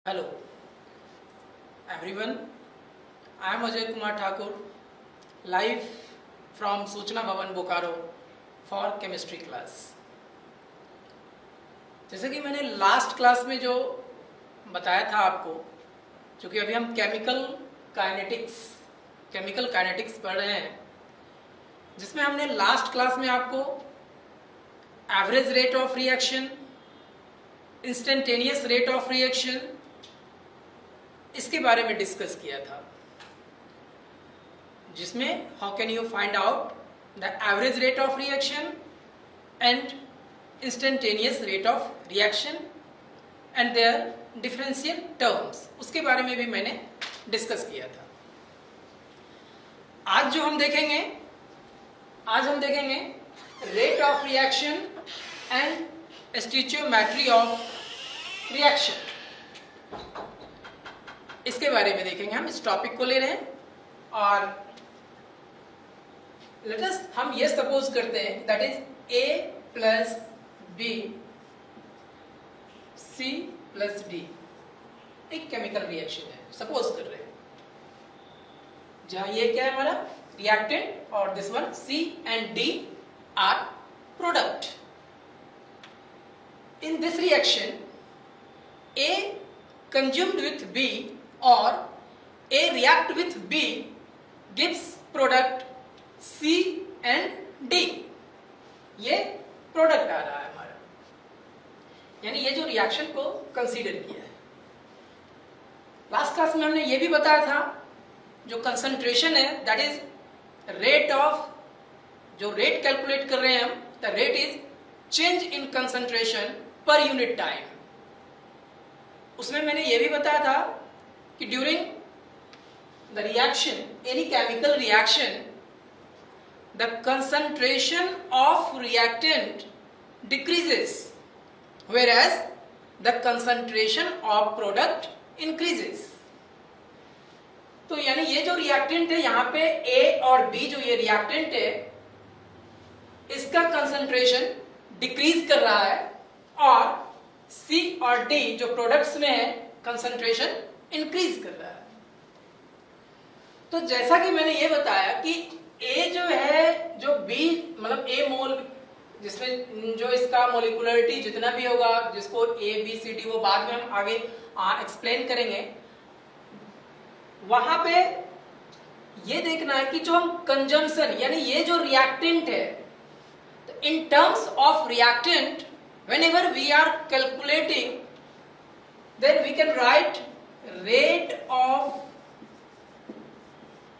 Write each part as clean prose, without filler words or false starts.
Hello everyone, I am Ajay Kumar Thakur, live from सूचना भवन Bokaro for chemistry class। जैसे कि मैंने लास्ट क्लास में जो बताया था आपको, क्योंकि अभी हम केमिकल काइनेटिक्स पढ़ रहे हैं, जिसमें हमने लास्ट क्लास में आपको average rate of reaction, instantaneous rate of reaction, इसके बारे में डिस्कस किया था, जिसमें how can you find out the average rate of reaction and instantaneous rate of reaction and their differential terms, उसके बारे में भी मैंने डिस्कस किया था। आज हम देखेंगे rate of reaction and stoichiometry of reaction, इसके बारे में देखेंगे। हम इस टॉपिक को ले रहे हैं और हम ये सपोज करते हैं that is A plus B C plus D एक केमिकल रिएक्शन है, सपोज कर रहे हैं, जहां ये क्या है हमारा रिएक्टेंट और this one C and D are product. In this reaction A consumed with B or A react with B gives product C and D। ये प्रोडक्ट आ रहा है हमारा, यानी ये जो रिएक्शन को कंसीडर किया है। लास्ट क्लास में हमने ये भी बताया था जो कंसंट्रेशन है दैट इज रेट ऑफ, जो रेट कैलकुलेट कर रहे हैं हम, the rate is change in concentration per unit time. उसमें मैंने ये भी बताया था कि during the reaction, any chemical reaction, the concentration of reactant decreases whereas the concentration of product increases. तो यानी ये जो रिएक्टेंट है यहाँ पे A और B, जो ये रिएक्टेंट है, इसका कंसंट्रेशन डिक्रीज कर रहा है और C और D जो प्रोडक्ट्स में है कंसंट्रेशन इंक्रीज कर रहा है। तो जैसा कि मैंने ये बताया कि A जो है, जो B मतलब A मोल, जिसमें जो इसका मोलिकुलरिटी जितना भी होगा, जिसको A B C D वो बाद में हम आगे एक्सप्लेन करेंगे, वहां पे ये देखना है कि जो हम कंजम्पशन, यानी ये जो रिएक्टेंट है, तो इन terms of reactant whenever we are calculating, then we can write rate of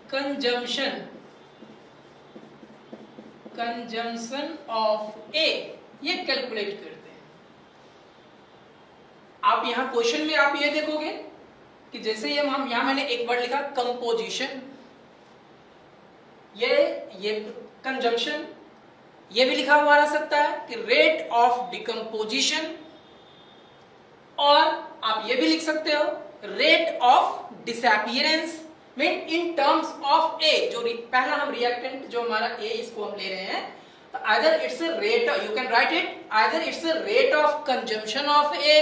consumption of A, ये कैलकुलेट करते हैं। आप यहां क्वेश्चन में आप ये देखोगे कि जैसे ये हम यहां मैंने एक वर्ड लिखा कंपोजिशन, ये कंजम्पशन, ये भी लिखा हुआ रह सकता है कि रेट ऑफ डिकम्पोजिशन, और आप ये भी लिख सकते हो rate of disappearance, mean in terms of A. जो पहला हम रिएक्टेंट जो हमारा ए, इसको हम ले रहे हैं, तो either it's a rate, you can write it either it's a rate of consumption of A,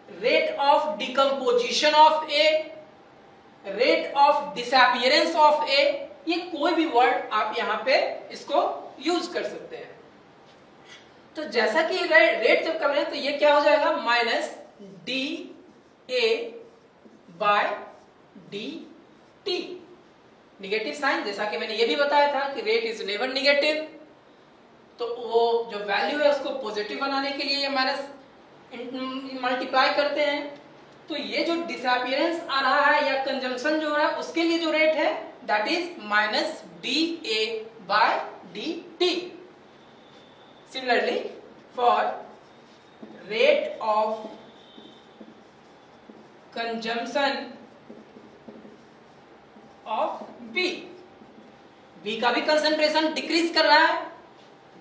rate of decomposition of A, rate of disappearance of A. ये कोई भी वर्ड आप यहां पे इसको यूज कर सकते हैं। तो जैसा कि रेट जब कर रहे हैं तो ये क्या हो जाएगा, minus D A by D t, negative sign. जैसा कि मैंने ये भी बताया था कि रेट इज नेवर निगेटिव, तो वो जो वैल्यू है उसको पॉजिटिव बनाने के लिए ये माइनस मल्टीप्लाई करते हैं। तो ये जो डिसअपीयरेंस आ रहा है या कंजम्पशन जो हो रहा है, उसके लिए जो रेट है that is minus D A by dt। Similarly, for rate of consumption of B, B का भी concentration डिक्रीज कर रहा है,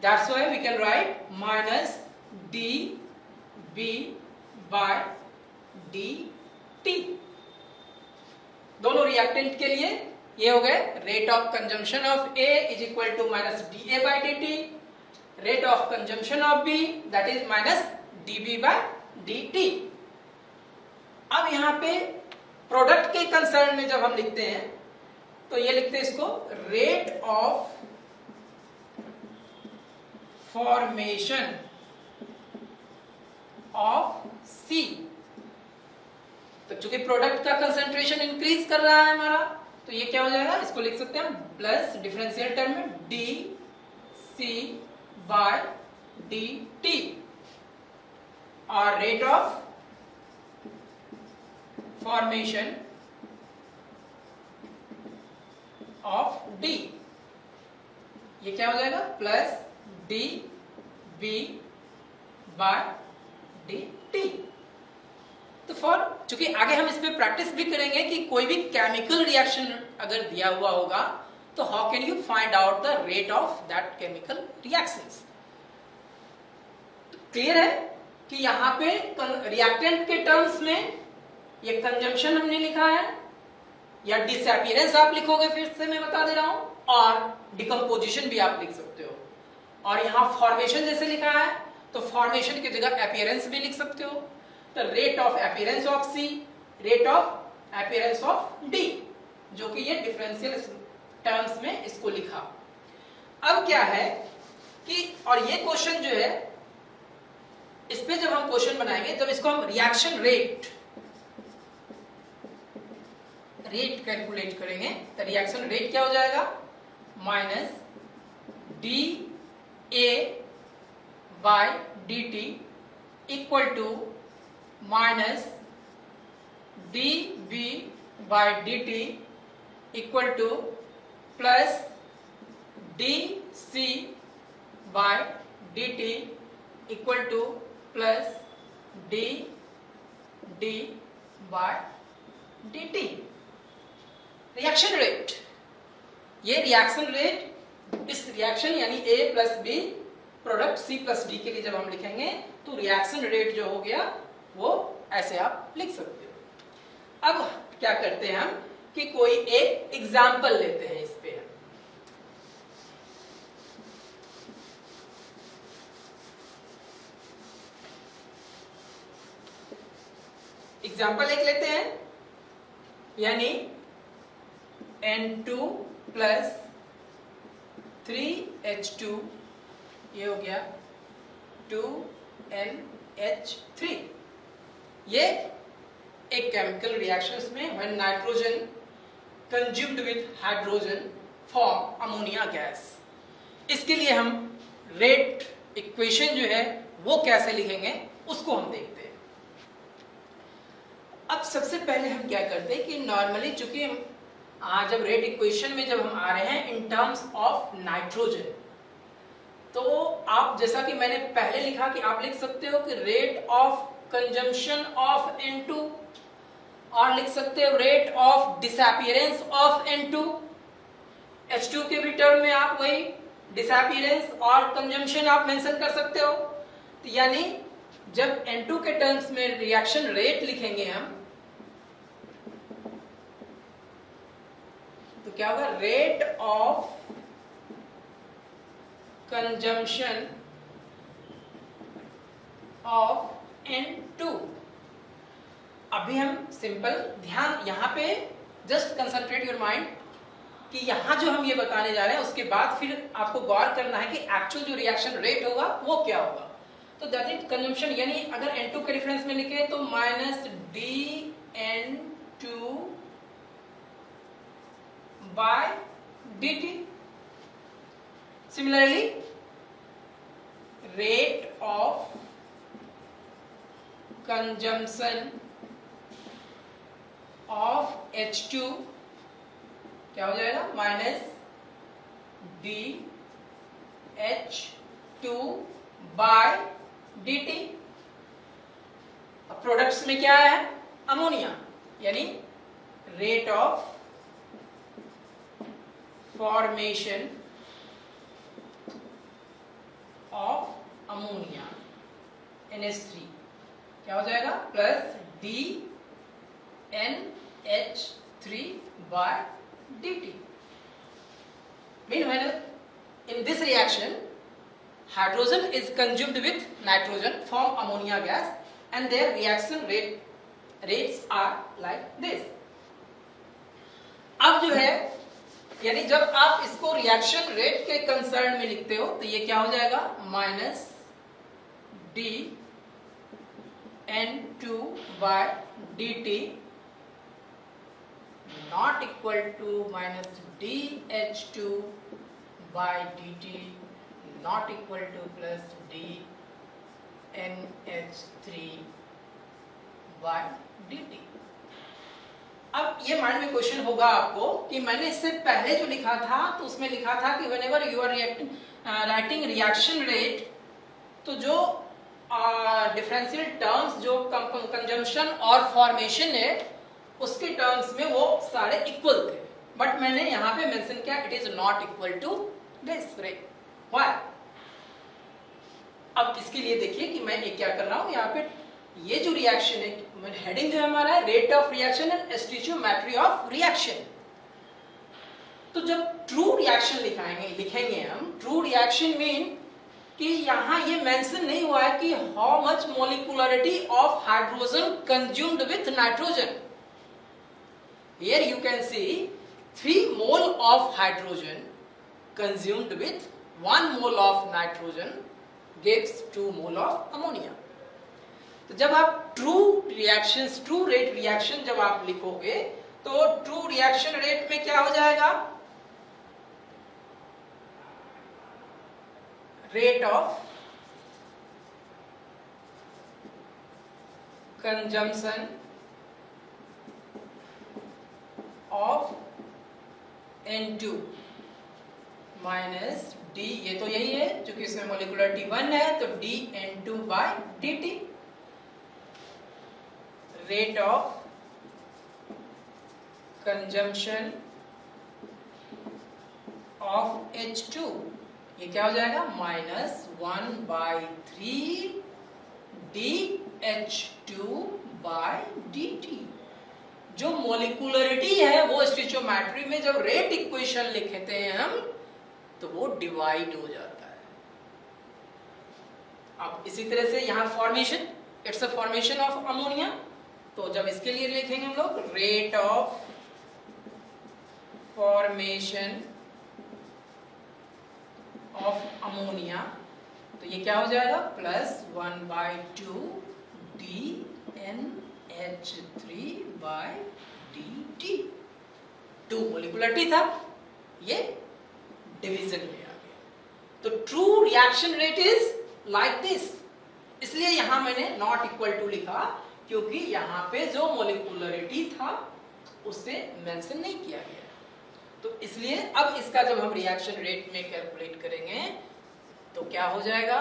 that's why we can write minus dB by dt। दोनों रिएक्टेंट के लिए ये हो गए rate of consumption of A is equal to minus D A by D t, rate of consumption of B that is minus D B by D t. अब यहाँ पे product के कंसर्न में जब हम लिखते हैं तो ये लिखते हैं इसको रेट ऑफ फॉर्मेशन ऑफ सी। तो चूंकि प्रोडक्ट का कंसंट्रेशन इंक्रीज कर रहा है हमारा, तो ये क्या हो जाएगा, इसको लिख सकते हैं हम प्लस डिफरेंशियल टर्म में D C by D T, और rate of formation of D, ये क्या हो जाएगा plus D B by D T. तो फॉर, चूंकि आगे हम इस पे प्रैक्टिस भी करेंगे कि कोई भी केमिकल रिएक्शन अगर दिया हुआ होगा तो how can you find out the rate of that chemical reactions. Clear है कि यहाँ पे रिएक्टेंट के टर्म्स में ये कंजम्पशन हमने लिखा है, या डिसअपीयरेंस आप लिखोगे, फिर से मैं बता दे रहा हूं, और डिकम्पोजिशन भी आप लिख सकते हो। और यहाँ फॉर्मेशन जैसे लिखा है तो फॉर्मेशन की जगह अपीयरेंस भी लिख सकते हो। तो rate of appearance of C, rate of appearance of D, जो कि ये डिफरेंशियल टर्म्स में इसको लिखा। अब क्या है कि, और ये क्वेश्चन जो है, इस पे जब हम क्वेश्चन बनाएंगे, जब इसको हम रिएक्शन रेट कैलकुलेट करेंगे, तो रिएक्शन रेट क्या हो जाएगा, minus D A by D T equal to minus D B by D T equal to plus D C by D T equal to plus D D by D T. Reaction rate, ये reaction rate, इस reaction यानी A plus B product C plus D के लिए जब हम लिखेंगे तो reaction rate जो हो गया वो ऐसे आप लिख सकते हो। अब क्या करते हैं हम कि कोई एक एग्जाम्पल लेते हैं इस पे। एग्जाम्पल एक लेते हैं, यानी N2 प्लस 3H2, ये हो गया 2NH3। ये एक केमिकल रिएक्शंस में when nitrogen consumed with hydrogen form ammonia gas, इसके लिए हम रेट इक्वेशन जो है वो कैसे लिखेंगे उसको हम देखते हैं। अब सबसे पहले हम क्या करते हैं कि नॉर्मली चूंकि जब रेट इक्वेशन में जब हम आ रहे हैं इन टर्म्स ऑफ नाइट्रोजन, तो आप जैसा कि मैंने पहले लिखा कि आप लिख सकते हो कि rate of consumption of N2, और लिख सकते हो rate of disappearance of N2। H2 के भी टर्म में आप वही डिसअपीयरेंस और कंजम्पशन आप मेंशन कर सकते हो। तो यानी जब N2 के टर्म्स में रिएक्शन रेट लिखेंगे हम, तो क्या होगा, rate of consumption of N2। अभी हम सिंपल ध्यान यहाँ पे जस्ट कंसंट्रेट योर माइंड कि यहाँ जो हम ये बताने जा रहे हैं उसके बाद फिर आपको गौर करना है कि एक्चुअल जो रिएक्शन रेट होगा वो क्या होगा। तो दैट इज कंजम्पशन, यानी अगर N2 के रेफरेंस में लिखे तो minus DN2 by dt। Similarly rate of consumption of H2 क्या हो जाएगा, माइनस DH2 बाय dt। अब प्रोडक्ट्स में क्या है, अमोनिया, यानी rate of formation of ammonia NH3 क्या हो जाएगा, plus DNH3 by dt। Meanwhile, in this reaction, hydrogen is consumed with nitrogen, form ammonia gas, and their reaction rate rates are like this. अब जो है यानी जब आप इसको रिएक्शन रेट के कंसर्न में लिखते हो तो ये क्या हो जाएगा, minus D N2 by dt not equal to minus dH2 by dt not equal to plus dNH3 by dt. अब ये माइंड में क्वेश्चन होगा आपको कि मैंने इससे पहले जो लिखा था तो उसमें लिखा था कि whenever you are writing reaction rate, तो जो डिफरेंशियल टर्म्स जो कंजम्पशन और फॉर्मेशन है उसके टर्म्स में वो सारे इक्वल थे, बट मैंने यहाँ पे मेंशन किया it is not equal to this rate. Why? अब इसके लिए देखिए कि मैं ये क्या कर रहा हूँ, यहाँ पे ये जो रिएक्शन है हेडिंग जो हमारा है rate of reaction and stoichiometry of reaction. तो जब ट्रू रिएक्शन लिखेंगे हम, ट्रू रिएक्शन मीन कि यहाँ ये मेंशन नहीं हुआ है कि how much molecularity of hydrogen consumed with nitrogen. Here you can see 3 mole of hydrogen consumed with 1 mole of nitrogen gives 2 mole of ammonia. तो जब आप ट्रू रेट रिएक्शन जब आप लिखोगे तो ट्रू रिएक्शन रेट में क्या हो जाएगा, rate of consumption of N2 minus D, ये तो यही है क्योंकि इसमें मोलिकुलरिटी 1 है तो dN2 by dt. rate of consumption of H2, ये क्या हो जाएगा, माइनस 1/3 dH2 by dt. जो मोलिकुलरिटी है वो स्टोइचियोमेट्री में जब रेट इक्वेशन लिखते हैं हम तो वो डिवाइड हो जाता है. अब इसी तरह से यहाँ formation, it's a formation of ammonia, तो जब इसके लिए लिखेंगे हम लोग rate of formation of ammonia, तो ये क्या हो जाएगा, plus 1/2 dNH3 by dt. 2 molecularity था, ये डिवीजन में आ गया. तो true reaction rate is like this. इसलिए यहां मैंने नॉट इक्वल टू लिखा क्योंकि यहां पे जो मोलिकुलरिटी था उससे मेंशन नहीं किया गया. तो इसलिए अब इसका जब हम रिएक्शन रेट में कैलकुलेट करेंगे तो क्या हो जाएगा,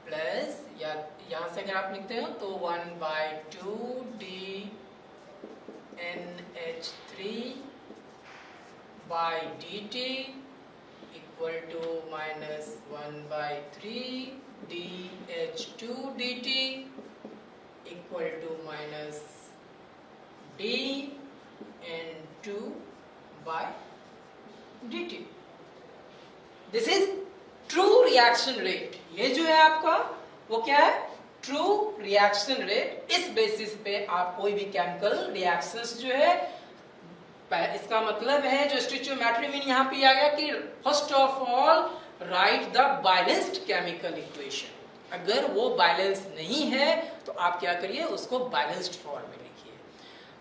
प्लस या यहां से अगर आप लिखते हो तो 1/2 dNH3 by dt equal to minus 1/3 dH2 dt equal to minus dN2 by dt. This is true reaction rate. ये जो है आपका वो क्या है, ट्रू रिएक्शन रेट. इस बेसिस पे आप कोई भी केमिकल रिएक्शंस जो है, इसका मतलब है जो स्टोइचियोमेट्री में यहाँ पे आ गया कि first of all right the balanced chemical equation. अगर वो बैलेंस नहीं है तो आप क्या करिए, उसको बैलेंस्ड फॉर्म में लिखिए.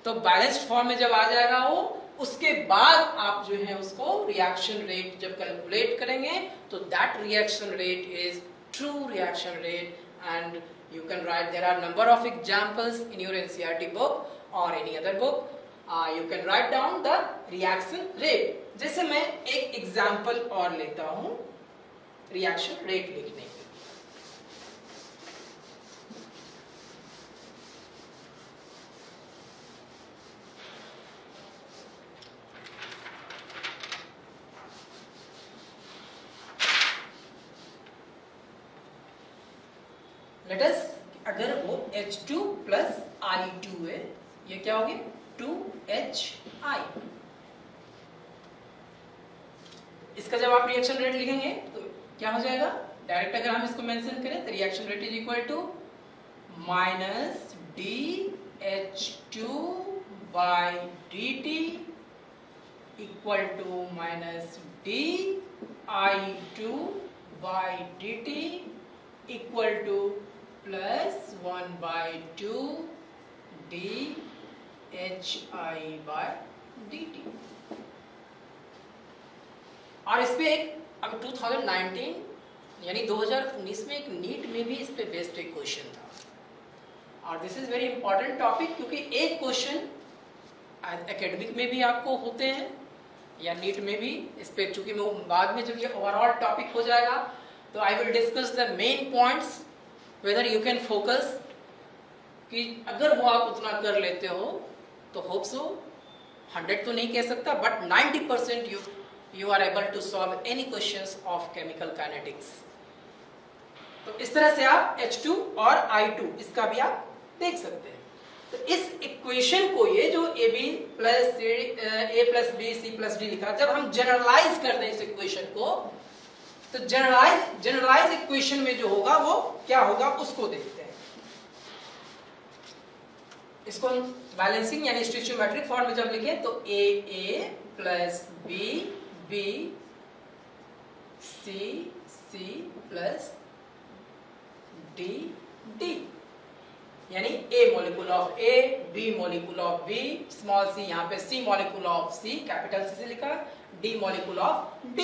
तो बैलेंस्ड फॉर्म में जब आ जाएगा वो, उसके बाद आप जो है उसको रिएक्शन रेट जब कैलकुलेट करेंगे तो that reaction rate is true reaction rate. And you can write, there are number of examples in your NCERT book or any other book. You can write down the reaction rate. जैसे मैं एक example और लेता हूं reaction rate लिखने के. Let us, अगर वो H2 प्लस I2 है, ये क्या होगी 2HI. इसका जब आप रिएक्शन रेट लिखेंगे तो क्या हो जाएगा, डायरेक्ट अगर हम इसको मेंशन करें तो reaction rate is equal to minus dt equal to minus di2 by dt equal to plus 1 by 2 dhi by dt। और इस पे एक अब 2019 यानी 2019 में एक नीट में भी इस पे बेस्ड एक क्वेश्चन था, और this is very important topic, क्योंकि एक क्वेश्चन एकेडमिक में भी आपको होते हैं या नीट में भी। इस पे चूंकि मैं बाद में जब ये ओवरऑल टॉपिक हो जाएगा तो I will discuss the main points, whether you can focus, कि अगर वो आप उतना कर लेते हो तो होप सो 100 तो नहीं कह सकता but 90% you are able to solve any questions of chemical kinetics। तो इस तरह से आप H2 और I2 इसका भी आप देख सकते हैं। तो इस इक्वेशन को, ये जो AB plus A plus B C plus D लिखा, जब हम जनरलाइज कर दें इस इक्वेशन को, तो जनरलाइज इक्वेशन में जो होगा वो क्या होगा उसको देखते हैं। इसको हम बैलेंसिंग यानी स्टोइचियोमेट्रिक फॉर्म में जब लिखें तो A plus B C plus D यानी A molecule of A, B molecule of B, small c यहाँ पे C molecule of C, capital C से लिखा, D मॉलिक्यूल ऑफ D।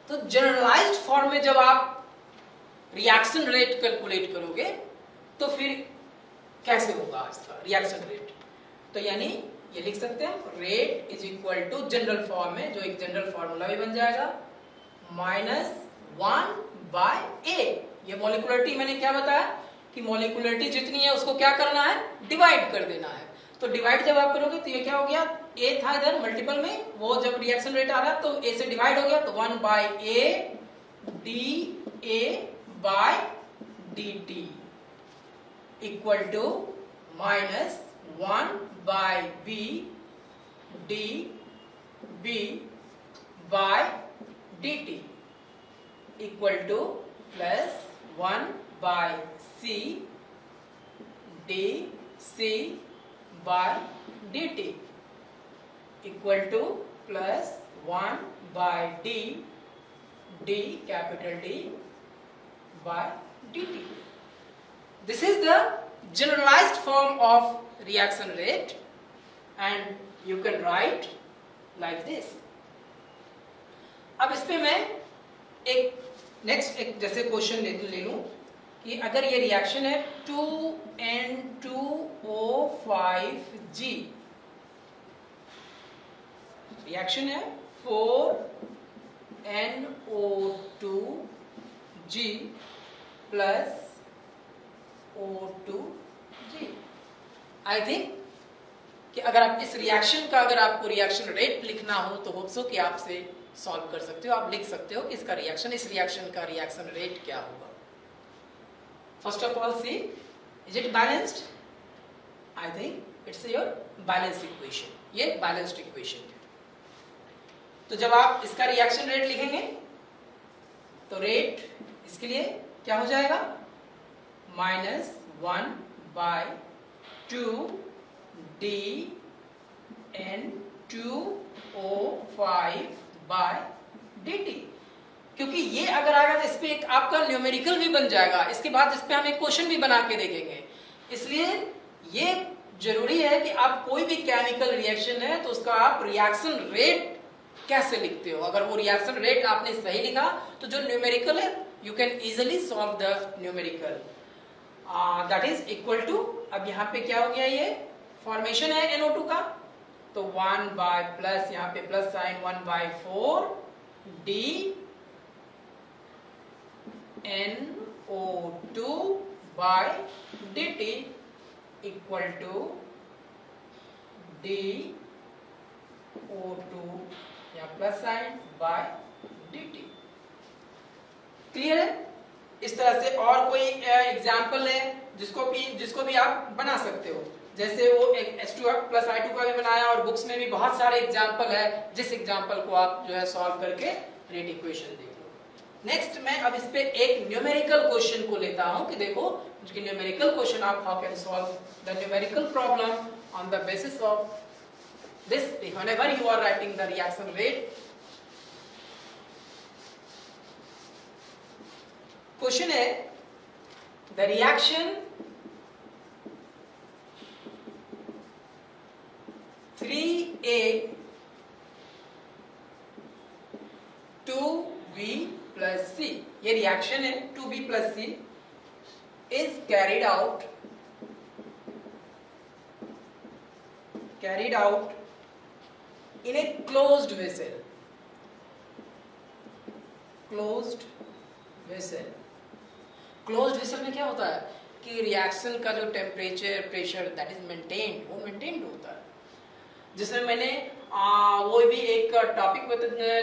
तो जनरलाइज्ड फॉर्म में जब आप रिएक्शन रेट कैलकुलेट करोगे तो फिर कैसे होगा इसका रिएक्शन रेट? तो यानी ये लिख सकते हैं rate is equal to general form में, जो एक जनरल फॉर्मूला भी बन जाएगा, -1 बाय A। ये मॉलिक्यूलरिटी मैंने क्या बताया कि मॉलिक्यूलरिटी जितनी है उसको क्या करना है, डिवाइड कर देना है। तो डिवाइड जब आप करोगे तो ये क्या हो गया, A था इधर मल्टीपल में, वो जब रिएक्शन रेट आ रहा तो A से डिवाइड हो गया, तो 1 by A dA by dt equal to -1 by B dB by dt equal to plus 1 by C dC by dt equal to plus 1 by D capital D by dt। This is the generalized form of reaction rate and you can write like this। अब इस पे मैं एक next एक जैसे question ले लूं कि अगर ये रिएक्शन है 2N2O5G, रिएक्शन है 4NO2G plus O2G। I think कि अगर आप इस रिएक्शन का, अगर आपको रिएक्शन रेट लिखना हो तो होप सो कि आपसे सॉल्व कर सकते हो, आप लिख सकते हो कि इसका रिएक्शन, इस रिएक्शन का रिएक्शन रेट क्या होगा। First of all see is it balanced? I think it's your balanced equation, ये बैलेंस्ड इक्वेशन है। तो जब आप इसका रिएक्शन रेट लिखेंगे तो रेट इसके लिए क्या हो जाएगा, -1 बाय 2 dN2O5 बाय dt। क्योंकि ये अगर आएगा तो इस पे एक आपका न्यूमेरिकल भी बन जाएगा, इसके बाद इस पे हम एक क्वेश्चन भी बना के देखेंगे। इसलिए ये जरूरी है कि आप कोई भी केमिकल रिएक्शन है तो उसका आप रिएक्शन रेट कैसे लिखते हो। अगर वो रिएक्शन रेट आपने सही लिखा तो जो न्यूमेरिकल है you can easily solve the numerical, that is equal to, अब यहाँ पे क्या हो गया, ये फॉर्मेशन है NO2 का, तो 1 बाय प्लस यहाँ पे plus sign 1 by 4 dNO2 by dt equal to dO2 या plus sign by dt। Clear है? इस तरह से और कोई एग्जाम्पल है जिसको भी आप बना सकते हो, जैसे वो एक H2 प्लस I2 का भी बनाया, और बुक्स में भी बहुत सारे एग्जाम्पल है, जिस एग्जाम्पल को आप जो है सॉल्व करके रेट इक्वेशन देख लो। नेक्स्ट मैं अब इस पे एक न्यूमेरिकल क्वेश्चन को लेता हूं कि देखो उसके न्यूमेरिकल क्वेश्चन आप how can solve the numerical problem on the basis of this whenever you are writing the reaction rate. Question है the reaction 3A 2B plus C, ये reaction है 2B plus C is carried out in a closed vessel. Closed vessel में क्या होता है कि reaction का जो temperature pressure that is maintained, वो मेंटेन्ड होता है. जिसमें मैंने वो भी एक टॉपिक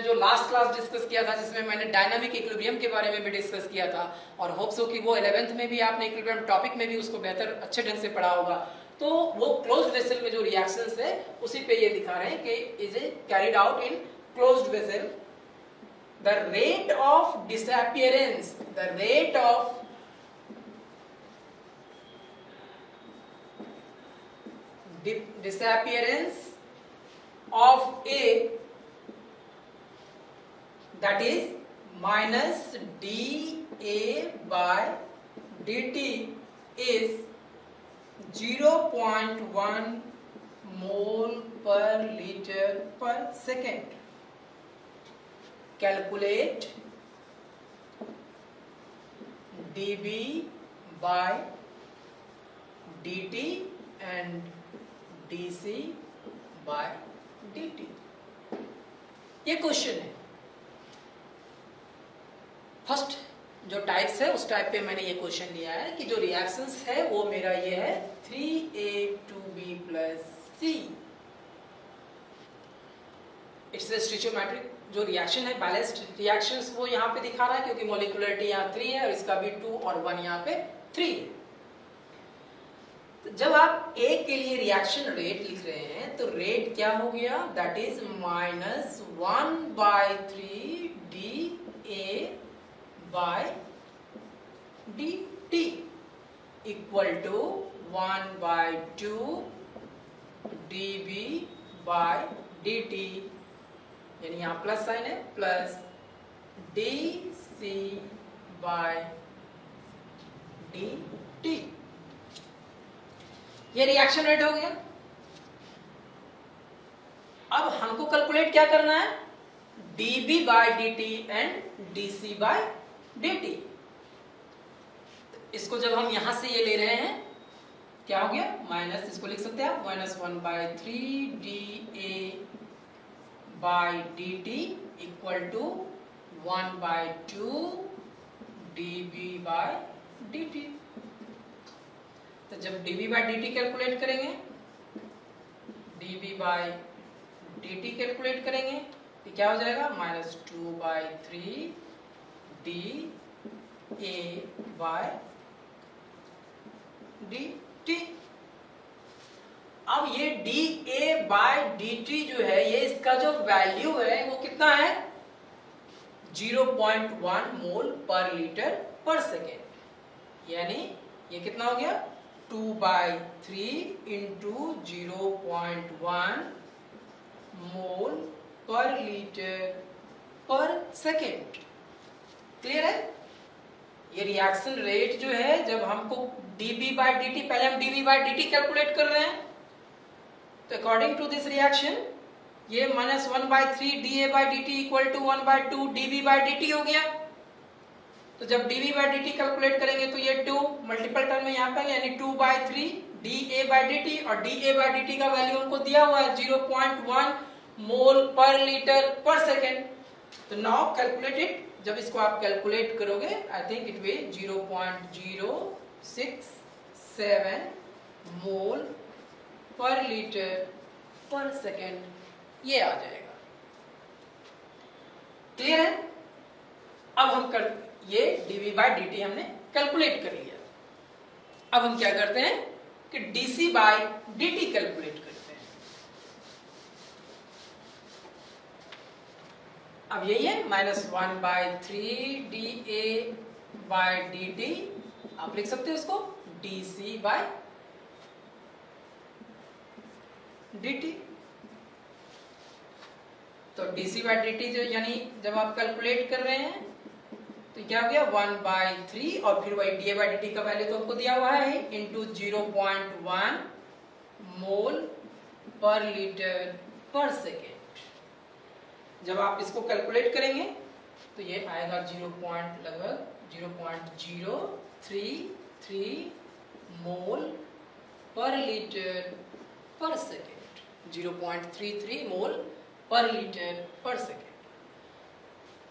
जो लास्ट क्लास डिस्कस किया था, जिसमें मैंने डायनामिक इक्विलिब्रियम के बारे में भी डिस्कस किया था, और होप सो कि वो 11th में भी आपने इक्विलिब्रियम टॉपिक में भी उसको बेहतर अच्छे ढंग से पढ़ा होगा. तो वो क्लोज्ड वेसल में जो रिएक्शंस है उसी पे ये दिखा रहे हैं कि is a carried out in closed vessel. The rate of disappearance, the rate of disappearance of A, that is minus dA by dt, is 0.1 mole per liter per second. Calculate dB by dt and dC by dt. ये question है. First जो types है उस type पे मैंने ये question लिया है कि जो रिएक्शंस है वो मेरा ये है 3A2B plus C. It's a stoichiometric जो रिएक्शन है, बैलेंस्ड रिएक्शंस वो यहाँ पे दिखा रहा है क्योंकि मॉलिक्यूलरिटी यहाँ 3 है और इसका भी 2 और 1 यहाँ पे 3 है. तो जब आप A के लिए रिएक्शन रेट लिख रहे हैं तो रेट क्या हो गया, that is minus 1/3 dA by dt equal to 1/2 dB by dt, यानी यहाँ प्लस साइन है, प्लस dC by dt. ये रिएक्शन रेट हो गया. अब हमको कैलकुलेट क्या करना है, dB by dt and dC by dt. इसको जब हम यहां से ये ले रहे हैं क्या हो गया, माइनस, इसको लिख सकते हैं आप -1/3 dA by dt equal to 1/2 dB by dt. तो जब dB by dt कैलकुलेट करेंगे, dB by dt कैलकुलेट करेंगे तो क्या हो जाएगा, -2/3 dA by dt. अब ये dA by dt जो है, ये इसका जो वैल्यू है वो कितना है, 0.1 मोल पर लीटर पर सेकेंड. यानी ये कितना हो गया, 2/3 इंटू 0.1 मोल पर लीटर पर सेकेंड. क्लियर है. ये रिएक्शन रेट जो है, जब हमको dB by dt, पहले हम dB by dt कैलकुलेट कर रहे हैं, तो अकॉर्डिंग टू दिस रिएक्शन ये -1/3 dA by dt equal to 1/2 dB by dt हो गया. तो जब dB by dt कैलकुलेट करेंगे तो ये 2 मल्टीपल टर्म में यहाँ पे, यानी 2/3 dA by dt, और dA by dt का वैल्यू हमको दिया हुआ है 0.1 मोल पर लीटर पर सेकेंड. तो नाउ कैलकुलेट इट. जब इसको आप कैलकुलेट करोगे, आई थिंक इट विल 0.067 मोल पर लीटर पर सेकेंड ये आ जाएगा. क्लियर है. अब हम कर ये dB by dt हमने कैलकुलेट कर लिया. अब हम क्या करते हैं कि dC by dt कैलकुलेट करते हैं. अब यही है -1/3 dA by dt. आप लिख सकते हो इसको dc बाय dt। तो dc बाय dt जो यानी जब आप कैलकुलेट कर रहे हैं तो क्या हो गया 1/3 और फिर वही da बाय dt का वैल्यू तो हमको दिया हुआ है इंटू 0.1 मोल पर लीटर पर सेकेंड। जब आप इसको कैलकुलेट करेंगे तो ये आएगा लगभग 0.033 मोल पर लीटर पर सेकेंड। 0.33 मोल पर लीटर पर सेकेंड।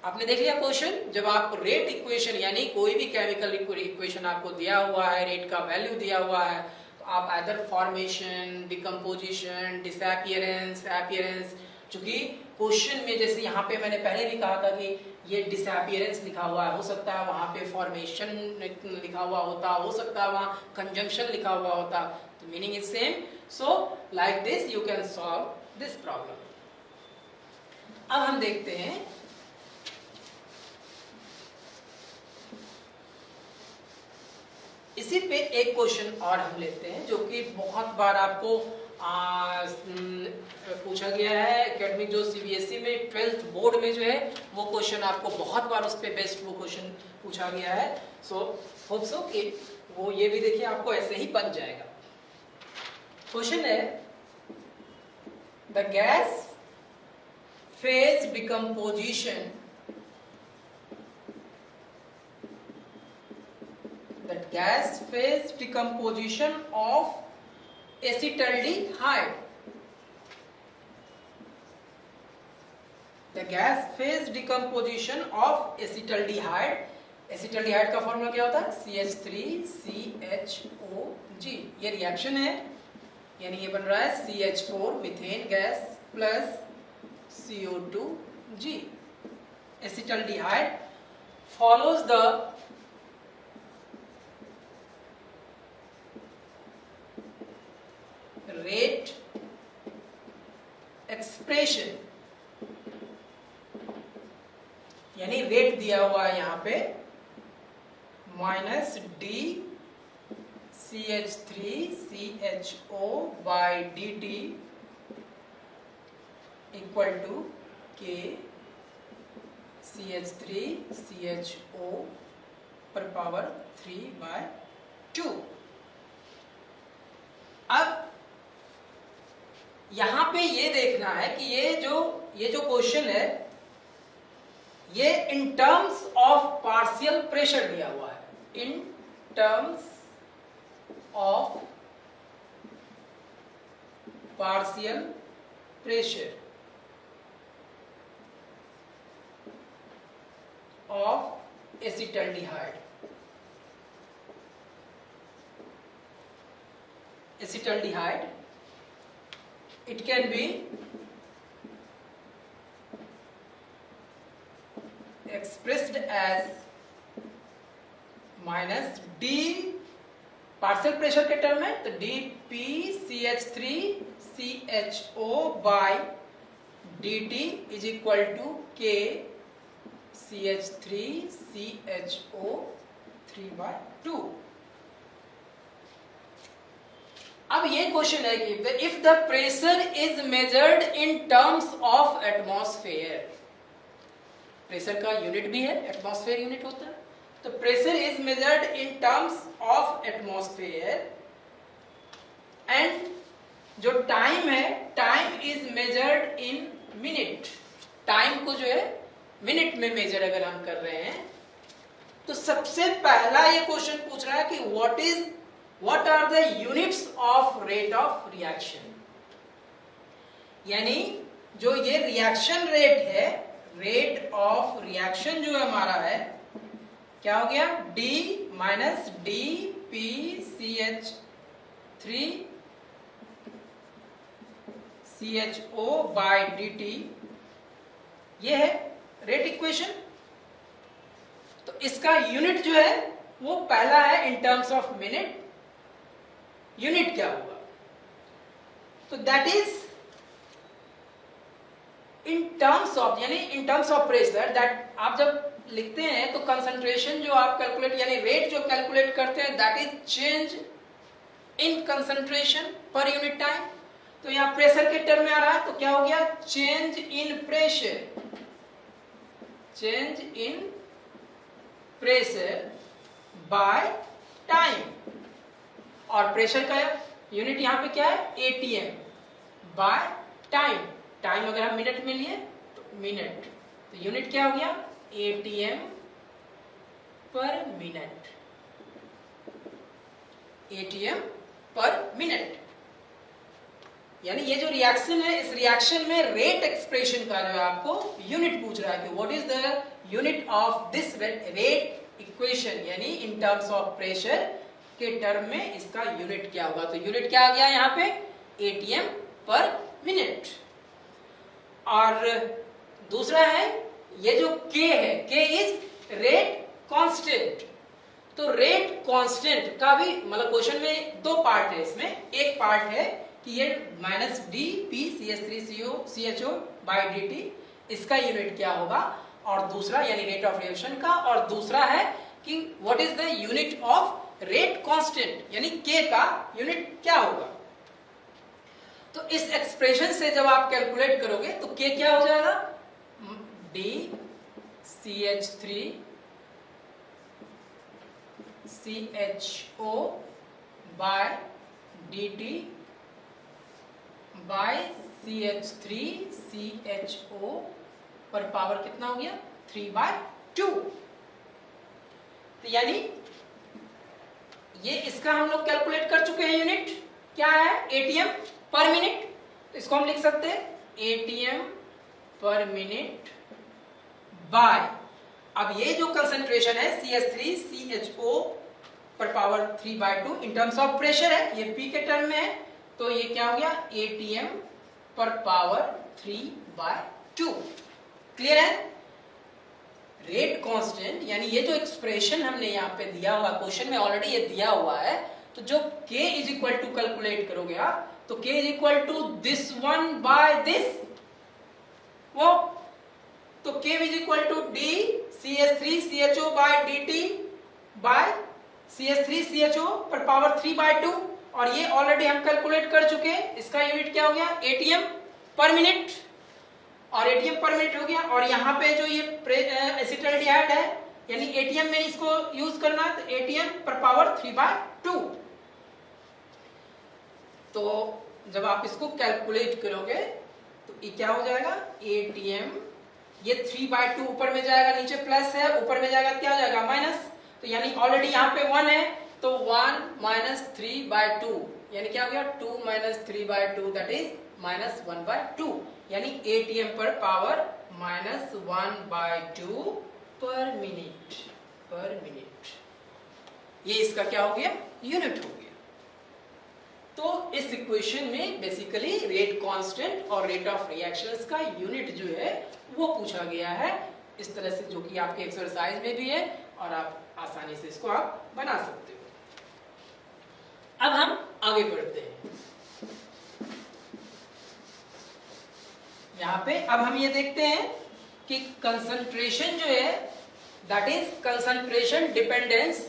आपने देख लिया क्वेश्चन। जब आप रेट इक्वेशन यानी कोई भी केमिकल इक्वेशन आपको दिया हुआ है, रेट का वैल्यू दिया हुआ है, तो आप either formation, decomposition, disappearance, appearance, चूंकि क्वेश्चन में जैसे यहाँ पे मैंने पहले भी कहा था कि ये डिसअपियरेंस लिखा हुआ है, हो सकता है वहाँ पे फॉर्मेशन लिखा हुआ होता, हो सकता है वहाँ कंजम्पशन लिखा हुआ होता, तो meaning is same. So like this you can solve this problem. अब हम देखते हैं इसी पे एक क्वेश्चन और हम लेते हैं जो कि बहुत बार आपको पूछा गया है। एकेडमिक जो सीबीएसई में 12th बोर्ड में जो है वो क्वेश्चन आपको बहुत बार उस पे बेस्ट वो क्वेश्चन पूछा गया है। सो होप सो कि वो ये भी देखिए आपको ऐसे ही बन जाएगा। क्वेश्चन है the gas phase decomposition of acetaldehyde. The gas phase decomposition of acetaldehyde. acetaldehyde का फॉर्मूला क्या होता है? CH3CHOG। ये रिएक्शन है यानी ये बन रहा है CH4 methane gas plus CO2G। acetaldehyde follows the rate expression, यानी रेट दिया हुआ है यहां पे -dCH3CHO by dt equal to K CH3CHO पर पावर 3/2। अब यहां पे ये देखना है कि ये जो क्वेश्चन है ये इन टर्म्स ऑफ पार्शियल प्रेशर दिया हुआ है। In terms of partial pressure of acetaldehyde. acetaldehyde, it can be expressed as minus d partial pressure के टर्म है तो dPCH3CHO by dt is equal to K CH3CHO 3/2। अब ये क्वेश्चन है कि if the pressure is measured in terms of atmosphere, pressure का unit भी है, एटमॉस्फेयर यूनिट होता है, तो pressure is measured in terms of atmosphere and जो टाइम है time is measured in minute. Time को जो है मिनट में मेजर अगर हम कर रहे हैं तो सबसे पहला ये क्वेश्चन पूछ रहा है कि what are the units of rate of reaction, यानी जो ये रिएक्शन रेट है, रेट ऑफ रिएक्शन जो हमारा है क्या हो गया d minus D P C H 3CHO by dt, ये है रेट इक्वेशन। तो इसका यूनिट जो है वो पहला है in terms of minute. Unit क्या होगा तो that is in terms of, यानी in terms of pressure, that आप जब लिखते हैं तो कंसंट्रेशन जो आप कैलकुलेट यानी रेट जो कैलकुलेट करते हैं that is change in concentration per unit time. तो यहाँ प्रेशर के टर्म में आ रहा है तो क्या हो गया, change in pressure, change in pressure by time. और प्रेशर का यूनिट यहाँ पे क्या है, एटीएम बाय टाइम। टाइम अगर हम मिनट में लिए तो मिनट, तो यूनिट क्या हो गया, एटीएम पर मिनट, एटीएम पर मिनट। यानी ये जो रिएक्शन है, इस रिएक्शन में रेट एक्सप्रेशन का जो है आपको यूनिट पूछ रहा है कि what is the unit of this rate equation, यानी इन टर्म्स ऑफ प्रेशर के टर्म में इसका यूनिट क्या होगा। तो यूनिट क्या आ गया यहाँ पे, एटीएम पर मिनट। और दूसरा है ये जो के है, के इज रेट कांस्टेंट। तो रेट कांस्टेंट का भी मतलब क्वेश्चन में दो पार्ट है, इसमें एक पार्ट है कि ये minus D P C H three C H O by D T, इसका यूनिट क्या होगा, और दूसरा यानी रेट ऑफ रिएक्शन का, और दूसरा है कि what is the unit of rate constant यानी के का यूनिट क्या होगा। तो इस एक्सप्रेशन से जब आप कैलकुलेट करोगे तो के क्या हो जाएगा, D C H three C H O by D T by C H three C H O पर पावर कितना हो गया, 3/2। तो यानी ये इसका हम लोग कैलकुलेट कर चुके हैं, यूनिट क्या है, एटीएम पर मिनट। तो इसको हम लिख सकते हैं एटीएम पर मिनट बाय, अब ये जो कंसंट्रेशन है CH3CHO पर power 3/2 in terms of pressure है, ये P के टर्म में है, तो ये क्या हो गया, एटीएम पर पावर 3/2। क्लियर है। रेट कांस्टेंट यानी ये जो एक्सप्रेशन हमने यहाँ पे दिया हुआ, क्वेश्चन में ऑलरेडी ये दिया हुआ है, तो जो k is equal to calculate करोगे आप, तो k is equal to this one by this वो, तो k is equal to D CH3CHO by dt by CH3CHO पर पावर 3/2, और ये ऑलरेडी हम कैलकुलेट कर चुके हैं, इसका यूनिट क्या हो गया, एटीएम पर मिनट, और एटीएम पर मिनट हो गया। और यहाँ पे जो ये एसिटाल्डिहाइड है यानी एटीएम में इसको यूज करना है, तो एटीएम पर पावर 3/2। तो जब आप इसको कैलकुलेट करोगे तो ये क्या हो जाएगा, एटीएम, ये 3/2 ऊपर में जाएगा, नीचे प्लस है, ऊपर में जाएगा क्या हो जाएगा, माइनस। तो यानी ऑलरेडी यहाँ पे 1 है, तो 1 माइनस 3/2 यानी क्या हो गया, 2 माइनस 3/2 दैट इज माइनस 1/2, यानी एटीएम पर पावर माइनस 1/2 पर मिनट, पर मिनट। ये इसका क्या हो गया, यूनिट हो गया। तो इस इक्वेशन में बेसिकली रेट कांस्टेंट और रेट ऑफ रिएक्शंस का यूनिट जो है वो पूछा गया है, इस तरह से, जो कि आपके एक्सरसाइज में भी है और आप आसानी से इसको आप बना सकते हो। अब हम आगे बढ़ते हैं। यहाँ पे अब हम ये देखते हैं कि कंसंट्रेशन जो है that is concentration dependence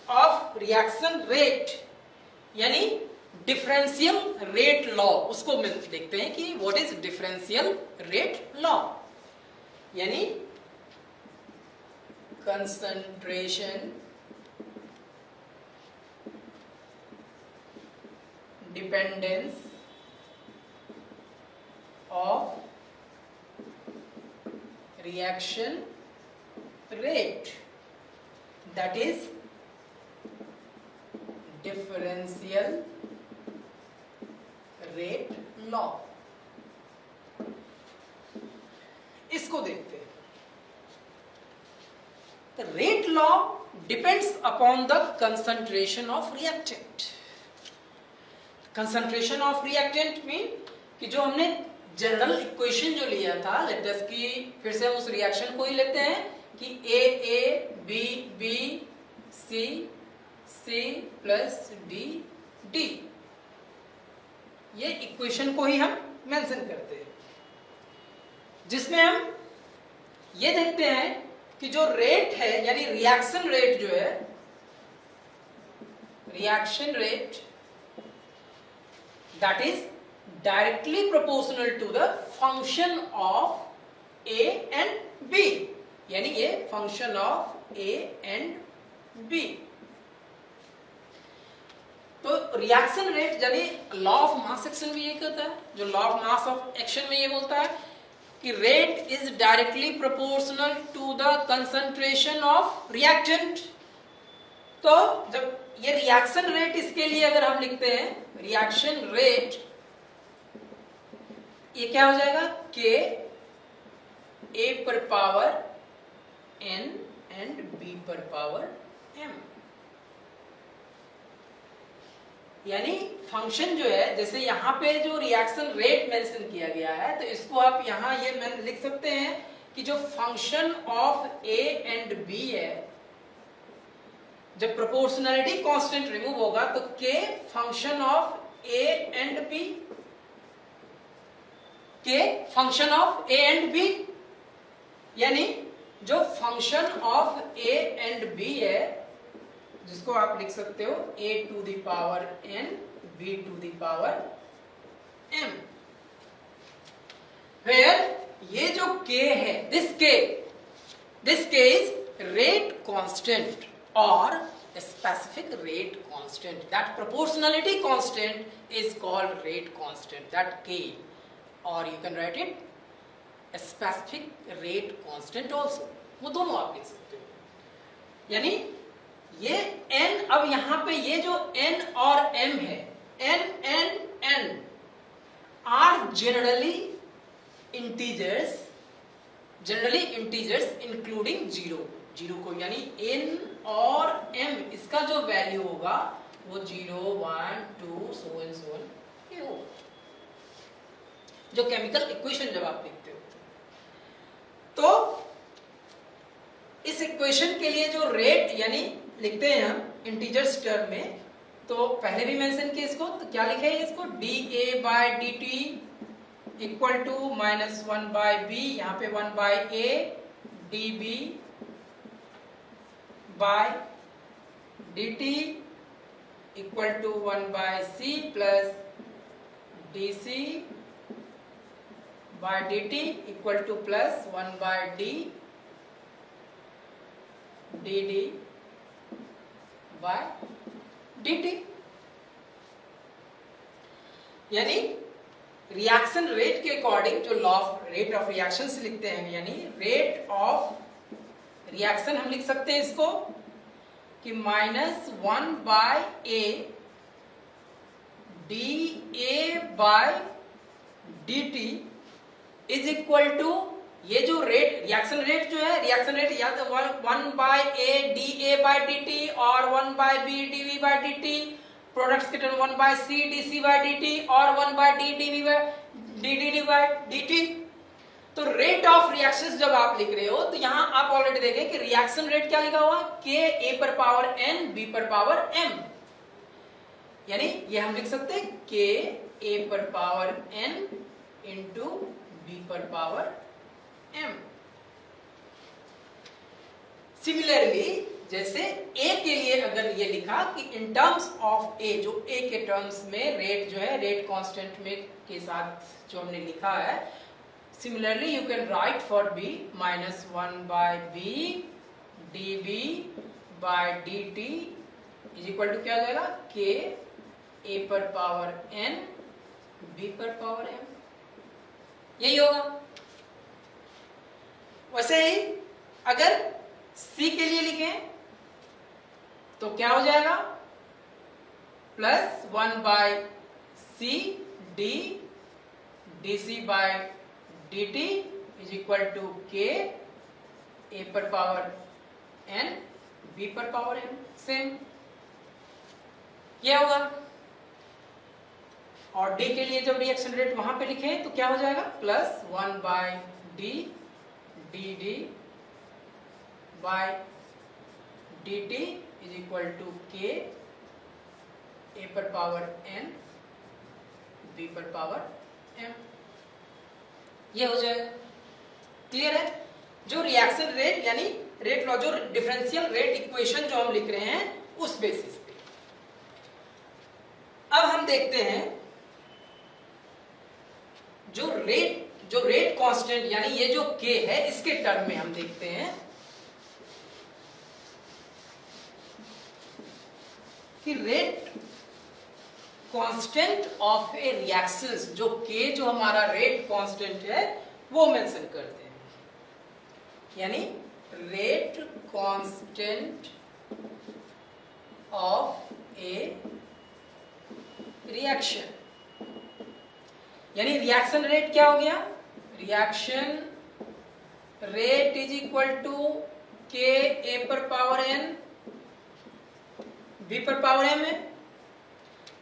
of reaction rate यानी डिफरेंशियल रेट लॉ, उसको देखते हैं कि what is differential rate law, यानी concentration dependence of reaction rate, that is differential rate law। इसको देखते हैं। The rate law depends upon the concentration of reactant। concentration of reactant mean कि जो हमने जनरल इक्वेशन जो लिया था, लेट अस की फिर से हम उस रिएक्शन को ही लेते हैं कि A B B C C plus D D, ये इक्वेशन को ही हम मेंशन करते हैं, जिसमें हम ये देखते हैं कि जो रेट है यानी रिएक्शन रेट जो है, reaction rate that is directly proportional to the function of A and B, यानी ये function of A and B। तो रिएक्शन रेट यानी लॉ ऑफ मास एक्शन में ये कहता है, जो law of mass of action में ये बोलता है कि rate is directly proportional to the concentration of reactant. तो जब ये रिएक्शन रेट, इसके लिए अगर हम लिखते हैं रिएक्शन रेट, ये क्या हो जाएगा, के ए पर पावर एन एंड बी पर पावर एम। यानी फंक्शन जो है, जैसे यहां पे जो रिएक्शन रेट मेंशन किया गया है, तो इसको आप यहां ये लिख सकते हैं कि जो function of A and B है, जब प्रोपोर्शनलिटी कांस्टेंट रिमूव होगा तो K function of A and B, K function of A and B, यानी जो function of A and B है, जिसको आप लिख सकते हो a to the power n b to the power m, where ये जो k है, this k is rate constant और specific rate constant, that proportionality constant is called rate constant, that k, or you can write it a specific rate constant also, वो दोनों आप लिख सकते हो। यानी ये n, अब यहां पे ये जो n और m है, n and n are generally integers including zero को, यानी n और m इसका जो वैल्यू होगा वो 0, 1, 2 so and so on ये होगा, जो केमिकल इक्वेशन जब आप लिखते हो। तो इस इक्वेशन के लिए जो रेट यानी लिखते हैं हम इंटीजर्स टर्म में, तो पहले भी मेंशन किया इसको, तो क्या लिखे हैं इसको, dA by dt equal to -1/b, यहाँ पे 1/a dB by dt equal to 1/c plus dc by dt equal to plus 1/d dd by dt। यानी रिएक्शन रेट के अकॉर्डिंग जो law of rate of reaction से लिखते हैं, यानी rate of reaction हम लिख सकते हैं इसको कि -1/a dA by dt is equal to, ये जो रेट रिएक्शन रेट जो है, रिएक्शन रेट याद 1/a dA बाय dt और 1/b dV by dt, products के term 1/c dC by dt और 1/d dV by dd by dt। तो rate of reactions जब आप लिख रहे हो, तो यहां आप ऑलरेडी देखें कि रिएक्शन रेट क्या लिखा हुआ, के ए पर पावर n बी पर पावर m, यानी ये हम लिख सकते हैं के ए पर पावर n इंटू बी पर पावर m। सिमिलरली जैसे a के लिए अगर ये लिखा कि इन टर्म्स ऑफ a, जो a के टर्म्स में रेट जो है रेट कांस्टेंट में के साथ जो हमने लिखा है, similarly you can write for b -1/b dB by dt is equal to क्या हो जाएगा, k a पर पावर n b पर पावर m, यही होगा। वैसे ही अगर c के लिए लिखें तो क्या हो जाएगा, +1/c d dc by dt is equal to k a पर पावर n b पर पावर m, सेम ये होगा। और d के लिए जब रिएक्शन रेट वहां पे लिखे तो क्या हो जाएगा, +1/d dd by dt is equal to k a पर पावर n b पर पावर m, ये हो जाएगा। क्लियर है। जो रिएक्शन रेट यानी रेट लॉ, जो डिफरेंशियल रेट इक्वेशन जो हम लिख रहे हैं उस बेसिस पे। अब हम देखते हैं जो रेट कांस्टेंट यानी ये जो k है इसके टर्म में हम देखते हैं कि rate constant of A reactions, जो k जो हमारा रेट कांस्टेंट है वो मेंशन करते हैं, यानी rate constant of a reaction, यानी रिएक्शन रेट क्या हो गया, reaction rate is equal to k a पर पावर n b पर पावर m है।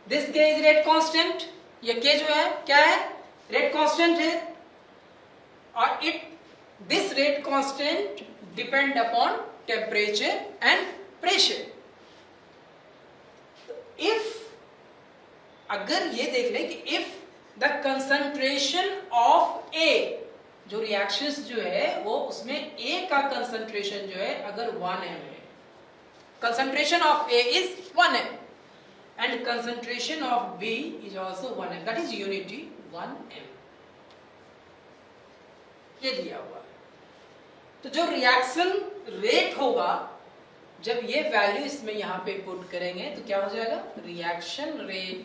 This k is rate constant, ये k जो है क्या है, रेट कांस्टेंट है, और this rate constant depend upon temperature and pressure. If, अगर ये देख लें कि if the concentration of A, जो रिएक्शंस जो है वो उसमें ए का कंसंट्रेशन जो है अगर 1m है, concentration of A is 1m and concentration of B is also 1m, that is unity 1m, ये दिया हुआ है। तो जो रिएक्शन रेट होगा, जब ये वैल्यू इसमें यहां पे पुट करेंगे तो क्या हो जाएगा, reaction rate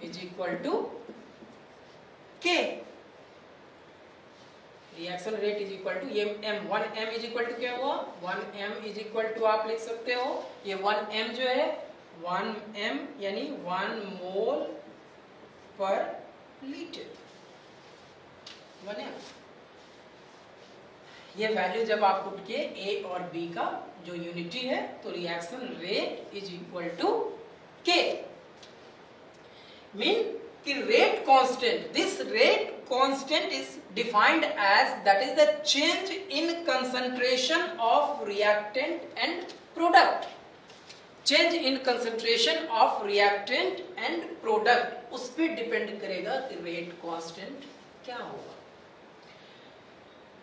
is equal to k, reaction rate is equal to ये m, 1m is equal to क्या हुआ, 1m इज इक्वल टू आप लिख सकते हो, ये 1m जो है 1m यानी 1 मोल पर लीटर, 1m। ये वैल्यू जब आप पुट किए a और b का जो यूनिटी है, तो reaction rate is equal to k, mean कि rate constant, this rate constant is defined as, that is the change in concentration of reactant and product, change in concentration of reactant and product, उस पे depend करेगा कि rate constant क्या होगा।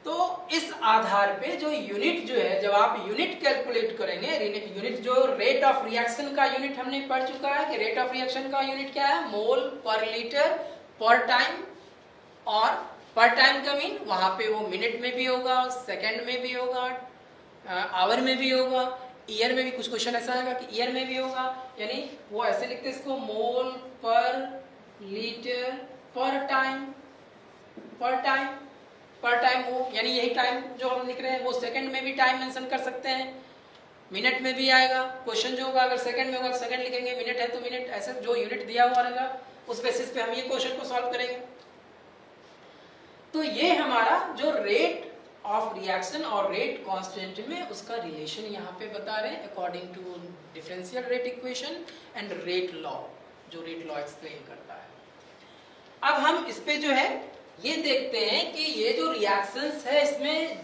तो इस आधार पे जो यूनिट जो है, जब आप यूनिट कैलकुलेट करेंगे, यूनिट जो रेट ऑफ रिएक्शन का यूनिट हमने पढ़ चुका है कि रेट ऑफ रिएक्शन का यूनिट क्या है, मोल पर लीटर पर टाइम, और पर टाइम का मीन वहां पे वो मिनट में भी होगा, सेकंड में भी होगा, आवर में भी होगा, ईयर में भी कुछ क्वेश्चन ऐसा आएगा कि ईयर में भी होगा, यानी वो ऐसे लिखते हैं इसको मोल पर लीटर पर टाइम, पर टाइम, पर टाइम वो यानी यही टाइम जो हम लिख रहे हैं वो सेकंड में भी टाइम मेंशन कर सकते हैं, मिनट में भी आएगा क्वेश्चन जो होगा, अगर सेकंड में होगा तो सेकंड लिखेंगे, मिनट है तो मिनट, ऐसे जो यूनिट दिया हुआ रहेगा उस बेसिस पे हम ये क्वेश्चन को सॉल्व करेंगे। तो ये हमारा जो रेट ऑफ रिएक्शन और रेट कांस्टेंट में उसका रिलेशन यहाँ पे बता रहे हैं according to differential rate equation and rate law, जो रेट लॉ एक्सप्लेन करता है। अब हम इस पे जो है ये देखते हैं कि ये जो रिएक्शंस है इसमें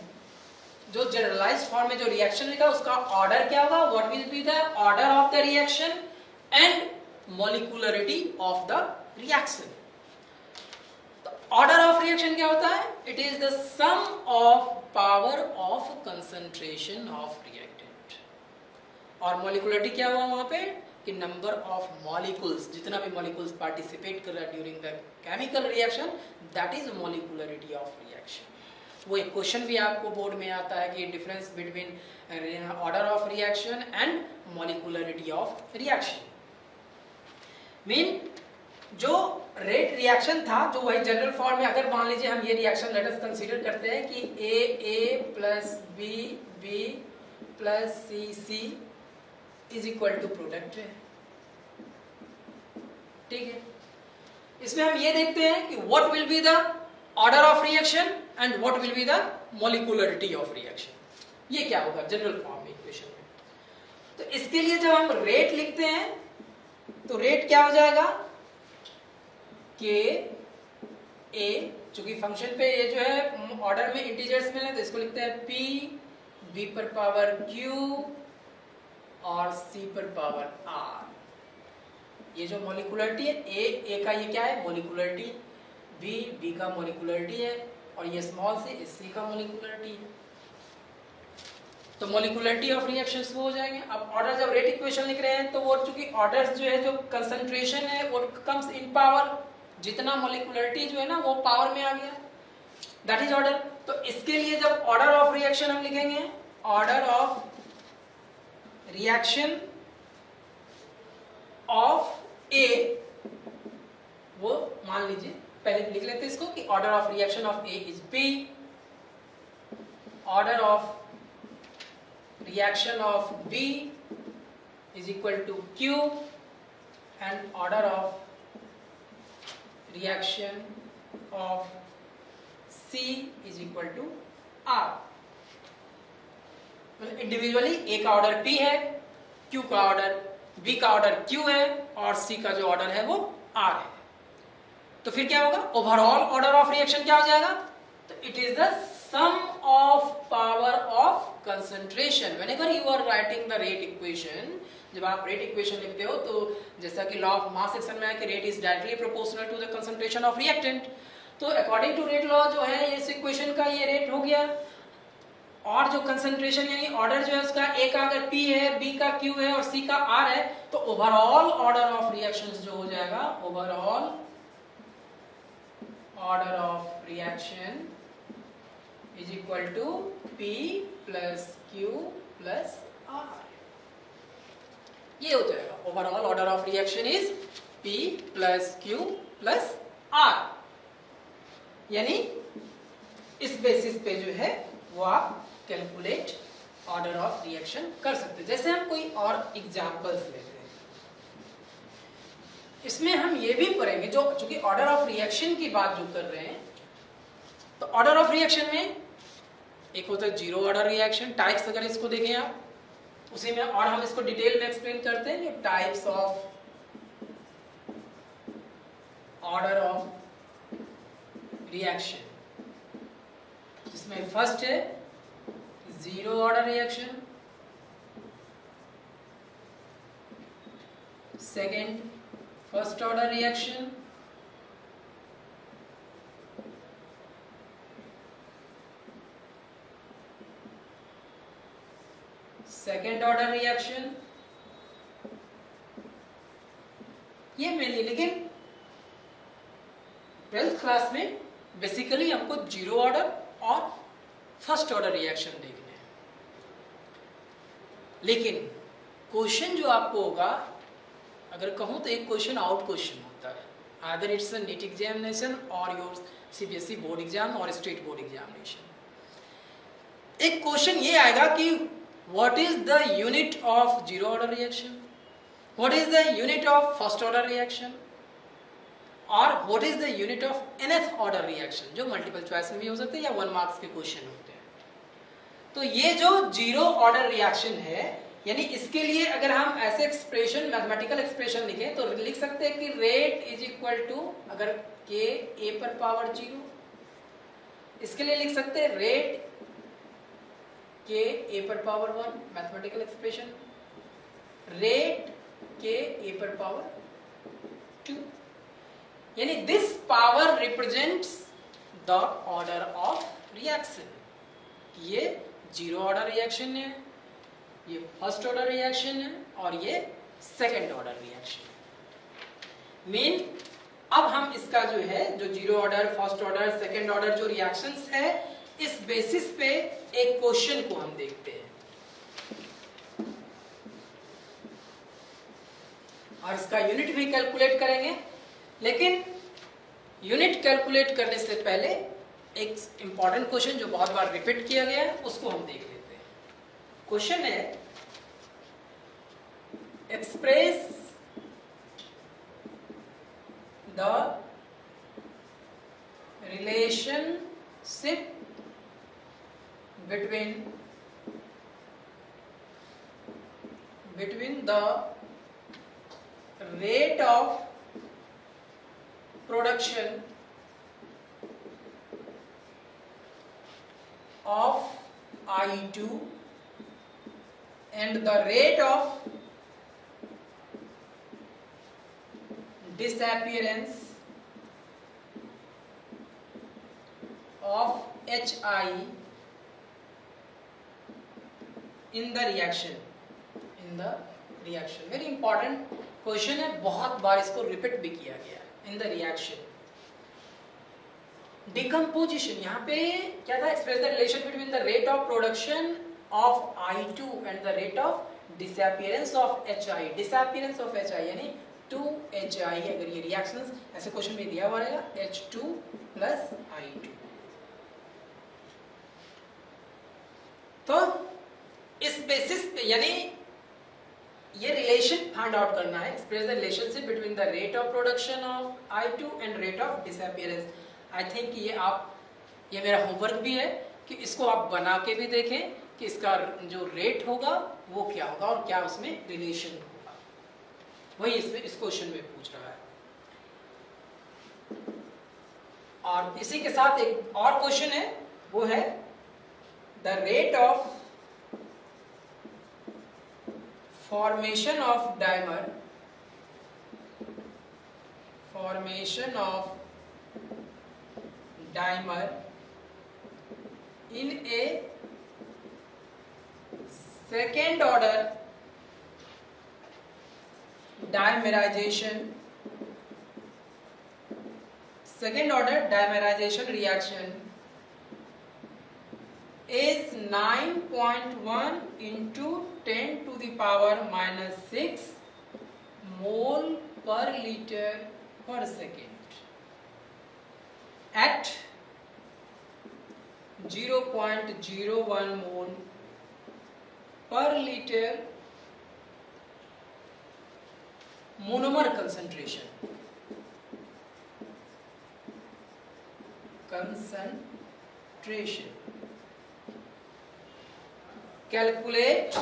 जो जनरलाइज फॉर्म में जो रिएक्शन लिखा उसका ऑर्डर क्या होगा, what will be the order of the reaction and molecularity of the reaction. Order of reaction क्या होता है, it is the sum of power of concentration of reactant, और मॉलिक्यूलरिटी क्या हुआ वहां पे कि नंबर ऑफ मॉलिक्यूल्स, जितना भी मॉलिक्यूल्स पार्टिसिपेट कर रहा है during the chemical reaction, that is molecularity of reaction. वो एक क्वेश्चन भी आपको बोर्ड में आता है कि difference between order of reaction and molecularity of reaction. Mean जो रेट रिएक्शन था जो वही जनरल फॉर्म में, अगर मान लीजिए हम ये रिएक्शन लेट अस कंसीडर करते हैं कि A plus B plus C is equal to product है, ठीक है। इसमें हम ये देखते हैं कि what will be the order of reaction and what will be the molecularity of reaction, ये क्या होगा जनरल फॉर्म में इक्वेशन में। तो इसके लिए जब हम रेट लिखते हैं तो रेट क्या हो जाएगा, के ए, चूंकि फंक्शन पे ये जो है ऑर्डर में इंटीजर्स में है तो इसको लिखते हैं पी, बी पर पावर क्यू और सी पर पावर आर। ये जो मॉलिक्यूलरिटी है ए का ये क्या है मॉलिक्यूलरिटी, बी का मॉलिक्यूलरिटी है, और ये स्मॉल से सी का मोलिकुलरिटी है, तो मोलिकुलरिटी ऑफ रिएक्शंस वो हो जाएंगे। अब ऑर्डर जब रेट इक्वेशन लिख रहे हैं तो वो चूंकि ऑर्डर्स जो है, जो कंसंट्रेशन है वो कम्स इन पावर, जितना मोलिकुलरिटी जो है ना वो पावर में आ गया, दैट इज ऑर्डर। तो इसके लिए जब ऑर्डर ऑफ रिएक्शन हम लिखेंगे, order of reaction of A, वो मान लीजिए पहले लिख लेते हैं इसको कि order of reaction of A is B, order of reaction of B is equal to Q and order of reaction of C is equal to R। मतलब इंडिविजुअली A का ऑर्डर P है, Q का order, B का order Q है और C का जो order है वो R है। तो फिर क्या होगा, ओवरऑल ऑर्डर ऑफ रिएक्शन क्या हो जाएगा, तो it is the sum of power of concentration whenever you are writing the rate equation। जब आप रेट इक्वेशन लिखते हो तो जैसा कि लॉ ऑफ मास सेक्शन में है कि rate is directly proportional to the concentration of reactant, तो अकॉर्डिंग टू रेट लॉ जो है इस इक्वेशन का ये रेट हो गया, और जो कंसंट्रेशन यानी ऑर्डर जो है उसका ए का अगर P है, B का Q है और C का R है, तो ओवरऑल ऑर्डर ऑफ रिएक्शंस जो हो जाएगा, overall order of reaction is equal to P plus Q plus R। ये हो जाएगा overall order of reaction is P plus Q plus R, यानी इस बेसिस पे जो है वो आप कैलकुलेट ऑर्डर ऑफ रिएक्शन कर सकते हैं। जैसे हम कोई और एग्जांपल्स लेते हैं, इसमें हम ये भी पढ़ेंगे, जो चूंकि ऑर्डर ऑफ रिएक्शन की बात जो कर रहे हैं, तो ऑर्डर ऑफ रिएक्शन में एक होता है जीरो ऑर्डर रिएक्शन टाइप्स, अगर इसको देखें आप उसी में, और हम इसको डिटेल में एक्सप्लेन करते हैं, types of order of reaction, जिसमें फर्स्ट है zero order reaction, second first order reaction, second order reaction, ये मेनली, लेकिन 12th क्लास में बेसिकली हमको जीरो ऑर्डर और फर्स्ट ऑर्डर रिएक्शन देखने हैं। लेकिन क्वेश्चन जो आपको होगा, अगर कहूं तो एक क्वेश्चन आउट क्वेश्चन होता है, either it's a NEET examination or your CBSE board exam or state board examination. एक क्वेश्चन ये आएगा कि what is the unit of zero order reaction, what is the unit of first order reaction, और what is the unit of nth order reaction, जो multiple choice में भी हो सकते हैं या 1 मार्क्स के क्वेश्चन होते हैं। तो ये जो जीरो ऑर्डर रिएक्शन है, यानी इसके लिए अगर हम ऐसे एक्सप्रेशन, मैथमेटिकल एक्सप्रेशन लिखें तो लिख सकते हैं कि रेट इज इक्वल टू, अगर k a पर पावर 0, इसके लिए लिख सकते हैं रेट k a पर power 1, mathematical expression, rate k a पर पावर 2, यानी this power represents the order of reaction. ये जीरो ऑर्डर रिएक्शन है, ये फर्स्ट ऑर्डर रिएक्शन है और ये सेकेंड ऑर्डर रिएक्शन। मेन अब हम इसका जो है, जो zero order, first order, second order जो रिएक्शंस है, इस बेसिस पे एक क्वेश्चन को हम देखते हैं और इसका यूनिट भी कैलकुलेट करेंगे। लेकिन यूनिट कैलकुलेट करने से पहले एक इंपॉर्टेंट क्वेश्चन जो बहुत बार रिपीट किया गया है उसको हम देख लेते हैं। क्वेश्चन है, express the relationship between the rate of production of I2 and the rate of disappearance of HI in the reaction. Very important question है, बहुत बार इसको रिपीट भी किया गया है। इन द रिएक्शन डिकम्पोजिशन, यहाँ पे क्या था, express the relation between the rate of production of I2 and the rate of disappearance of HI। Disappearance of HI यानी 2HI, अगर ये रिएक्शंस ऐसे क्वेश्चन में दिया हुआ रहेगा H2 प्लस I2। तो इस बेसिस पे यानी ये रिलेशन फाइंड आउट करना है, express the relationship between the rate of production of I2 and rate of disappearance. I think ये मेरा होमवर्क भी है कि इसको आप बना के भी देखें कि इसका जो रेट होगा वो क्या होगा और क्या उसमें रिलेशन होगा, वही इसमें इस क्वेश्चन में पूछ रहा है। और इसी के साथ एक और क्वेश्चन है, वो है the rate of formation of dimer in a second order dimerization reaction is 9.1 into 10 to the power minus 6 mole per liter per second at 0.01 mole per liter monomer concentration calculate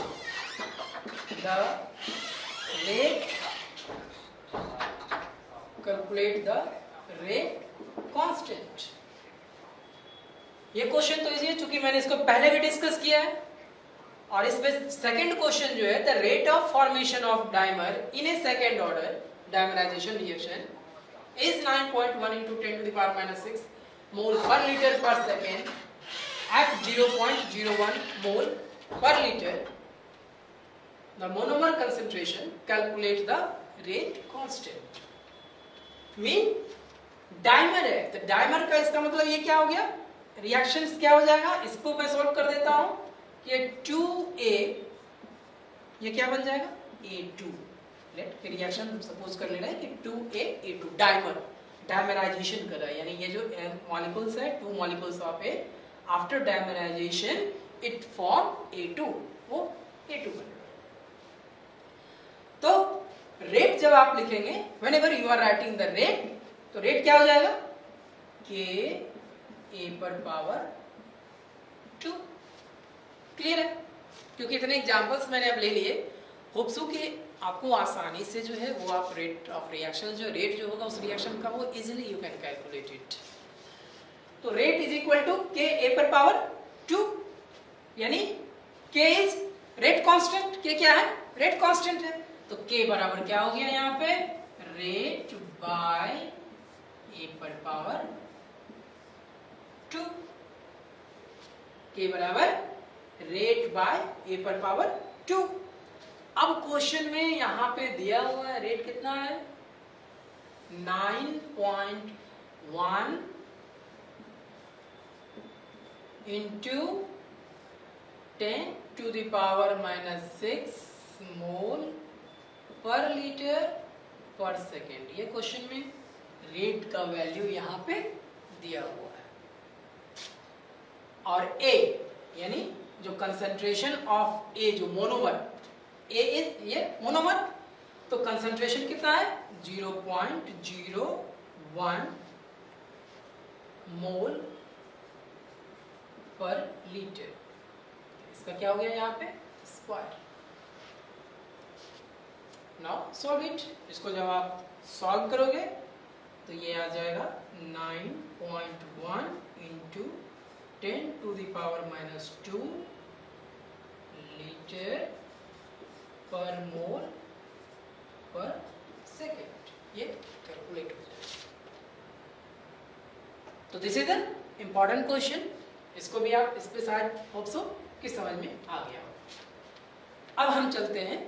the rate constant। ये question तो easy है चूंकि मैंने इसको पहले भी discuss किया है। और इस पे सेकंड क्वेश्चन जो है, the rate of formation of dimer in A second order dimerisation reaction is 9.1 into 10 to the power minus 6 mole per liter per second at 0.01 mole per liter the monomer concentration, calculate the rate constant। Mean dimer है तो dimer का इसका मतलब ये क्या हो गया, reactions क्या हो जाएगा, इसको मैं सॉल्व कर देता हूं कि ये 2A ये क्या बन जाएगा A2। लेट के रिएक्शन सपोज कर लेना है कि 2A A2 डाइमराइजेशन कर रहा है, यानी ये जो मॉलिक्यूल्स है, 2 molecules of A after dimerization it form A2, वो A2 बनेगा। तो रेट जब आप लिखेंगे whenever you are writing the rate, तो रेट क्या हो जाएगा K A पर पावर 2। क्लियर है, क्योंकि इतने एग्जांपल्स मैंने अब ले लिए, होप्स हो कि आपको आसानी से जो है वो आप रेट ऑफ रिएक्शन जो रेट जो होगा उस रिएक्शन का वो easily you can calculate it. तो rate is equal to K A पर पावर 2, यानी K is rate constant. K क्या है, रेट कांस्टेंट है, तो K बराबर क्या हो गया यहाँ पे, रेट बाय A पर पावर 2। K बराबर रेट बाय A पर पावर 2। अब क्वेश्चन में यहाँ पे दिया हुआ है रेट कितना है, 9.1 into 10 to the power minus 6 मोल पर लीटर पर सेकेंड। ये क्वेश्चन में रेट का वैल्यू यहाँ पे दिया हुआ है। और A यानी जो कंसंट्रेशन ऑफ A जो मोनोमर A इज ये मोनोमर, तो कंसंट्रेशन कितना है 0.01 मोल पर लीटर। इसका क्या हो गया यहाँ पे स्क्वायर। Now solve it. इसको जब आप सॉल्व करोगे तो ये आ जाएगा 9.1 into 10 to the power minus 2 litre पर मोल पर सेकेंड। ये कैलकुलेट हो जाएगा। तो this is the important question इसको भी आप इस पे शायद होप सो कि समझ में आ गया हो। अब हम चलते हैं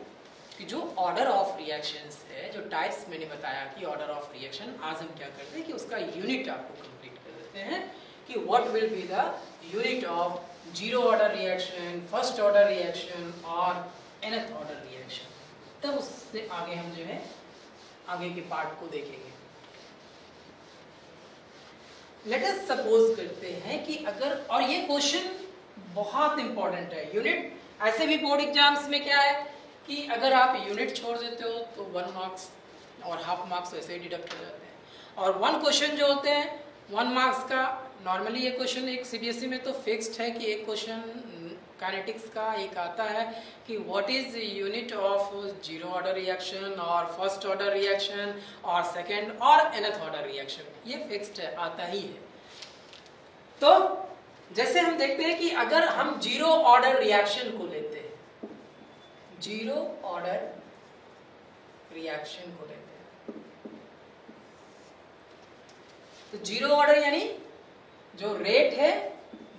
कि जो ऑर्डर ऑफ रिएक्शंस है, जो टाइप्स मैंने बताया कि ऑर्डर ऑफ रिएक्शन, आज हम क्या करते हैं कि उसका यूनिट आपको कंप्लीट कर देते हैं कि what will be the unit of zero order reaction, first order reaction और nth ऑर्डर रिएक्शन। तब उससे आगे हम जो है आगे के पार्ट को देखेंगे। लेट अस सपोज करते हैं कि अगर, और ये क्वेश्चन बहुत इंपॉर्टेंट है, यूनिट ऐसे भी बोर्ड एग्जाम्स में क्या है कि अगर आप यूनिट छोड़ देते हो तो 1 मार्क्स और हाफ मार्क्स वैसे ही डिडक्ट हो जाते हैं। और वन क्वेश्चन जो होते हैं 1 मार्क्स का, नॉर्मली ये क्वेश्चन एक सीबीएसई में तो फिक्स्ड है कि एक क्वेश्चन काइनेटिक्स का एक आता है कि what is unit of zero order reaction और फर्स्ट ऑर्डर रिएक्शन और सेकंड और nth ऑर्डर रिएक्शन, ये फिक्स्ड है, आता ही है। तो जैसे हम देखते हैं कि अगर हम जीरो ऑर्डर रिएक्शन को लेते हैं, जीरो ऑर्डर रिएक्शन को लेते हैं, तो जीरो ऑर्डर यानी जो रेट है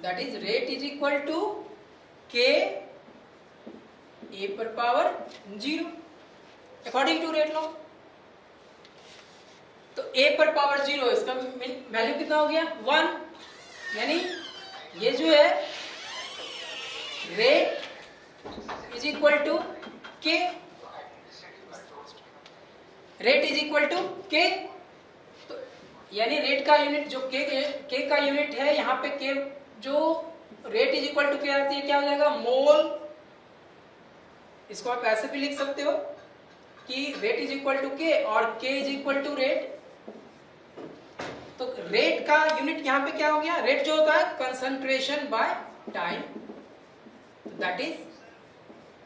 that is rate is equal to K A पर power 0 according to rate law. तो ए पर पावर 0, इसका वैल्यू कितना हो गया 1, यानी ये जो है रेट इज इक्वल टू के, रेट इज इक्वल टू के, तो यानी रेट का यूनिट जो के का यूनिट है, यहाँ पे के जो रेट इज इक्वल टू क्या आती है, क्या हो जाएगा मोल। इसको आप ऐसे भी लिख सकते हो कि रेट इज इक्वल टू के और के इज इक्वल टू रेट। तो रेट का यूनिट यहाँ पे क्या हो गया, रेट जो होता है concentration by time, that is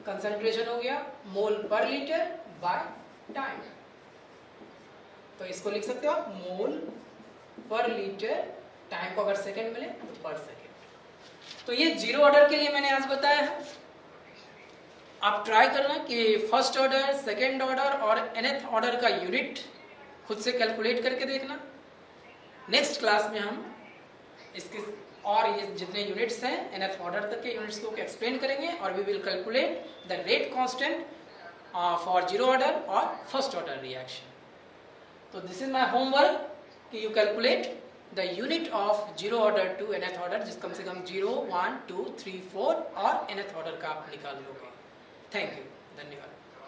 concentration हो गया मोल पर लीटर बाय टाइम। तो इसको लिख सकते हो आप मोल पर लीटर, टाइम को अगर सेकंड मिले तो पर सेकंड। तो ये जीरो ऑर्डर के लिए मैंने आज बताया है। आप ट्राई करना कि फर्स्ट ऑर्डर, सेकेंड ऑर्डर और nth ऑर्डर का यूनिट खुद से कैलकुलेट करके देखना। नेक्स्ट क्लास में हम इसके और ये जितने यूनिट्स हैं nth ऑर्डर तक के यूनिट्स को एक्सप्लेन करेंगे और we will calculate the rate constant for zero order और फर्स्ट ऑर्डर रिएक्शन। तो दिस इज माय होमवर्क कि you calculate the unit of zero order to nth order, जिस कम से कम 0, 1, 2, 3, 4 और nth ऑर्डर का आप निकाल लोगे। थैंक यू, धन्यवाद।